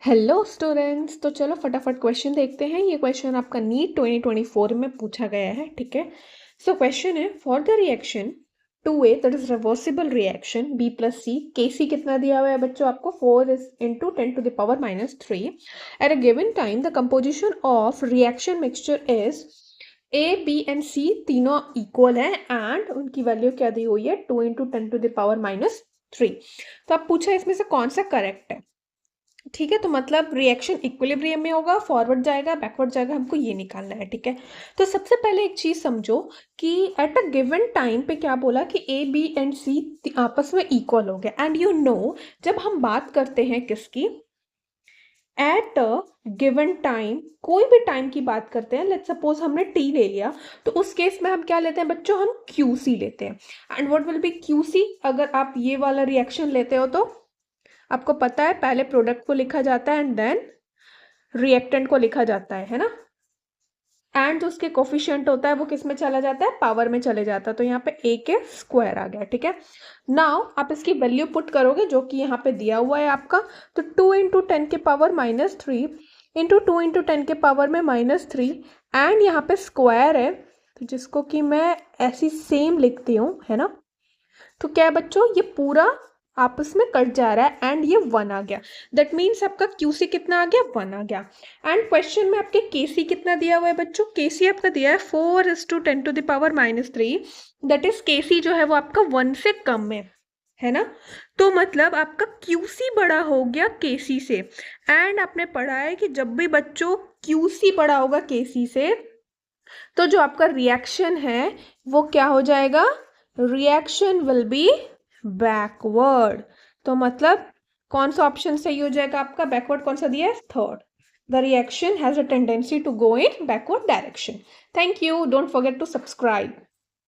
Hello students, तो चलो फटाफट क्वेश्चन देखते हैं। ये क्वेश्चन आपका नीट 2024 में पूछा गया है, ठीक है। सो क्वेश्चन है, for the reaction 2A that is reversible reaction B plus C, Kc कितना दिया हुआ है बच्चों आपको? 4 into 10⁻³ at a given time the composition of reaction mixture is A, B and C तीनों इक्वल है एंड उनकी वैल्यू क्या दी हुई है? 2 इंटू 10⁻³ तो आप पूछा इसमें से कौन सा करेक्ट है, ठीक है। तो मतलब रिएक्शन इक्विलिब्रियम में होगा, फॉरवर्ड जाएगा बैकवर्ड जाएगा, हमको ये निकालना है, ठीक है। तो सबसे पहले एक चीज समझो कि एट अ गिवन टाइम पे क्या बोला कि ए बी एंड सी आपस में इक्वल हो गया। एंड यू नो, जब हम बात करते हैं किसकी, एट अ गिवन टाइम, कोई भी टाइम की बात करते हैं, लेट्स सपोज हमने टी ले लिया, तो उस केस में हम क्या लेते हैं बच्चों? हम क्यूसी लेते हैं। And what will be QC? अगर आप ये वाला रिएक्शन लेते हो तो आपको पता है पहले प्रोडक्ट को लिखा जाता है एंड देन रिएक्टेंट को लिखा जाता है ना। एंड जो उसके कोफिशिएंट होता है वो किस में चला जाता है? पावर में चले जाता है। तो यहाँ पे ए के स्क्वायर आ गया, ठीक है। नाउ आप इसकी वैल्यू पुट करोगे जो कि यहाँ पे दिया हुआ है आपका, तो 2 इंटू 10⁻³ इंटू 2 इंटू 10 में -3 एंड यहाँ पे स्क्वायर है, तो जिसको कि मैं ऐसी सेम लिखती हूँ, है ना। तो क्या है बच्चों, ये पूरा आपस में कट जा रहा है एंड ये 1 आ गया। दैट मीन्स आपका क्यूसी कितना आ गया? 1 आ गया। एंड क्वेश्चन में आपके केसी कितना दिया हुआ है बच्चों? केसी आपका दिया है 4 × 10⁻³ दैट इज केसी जो है वो आपका 1 से कम है ना। तो मतलब आपका क्यूसी बड़ा हो गया केसी से। एंड आपने पढ़ा है कि जब भी बच्चों क्यूसी बड़ा होगा केसी से, तो जो आपका रिएक्शन है वो क्या हो जाएगा? Reaction will be backward. तो मतलब कौन सा ऑप्शन सही हो जाएगा आपका? बैकवर्ड कौन सा दिया है? Third. The reaction has a tendency to go in backward direction. Thank you, don't forget to subscribe.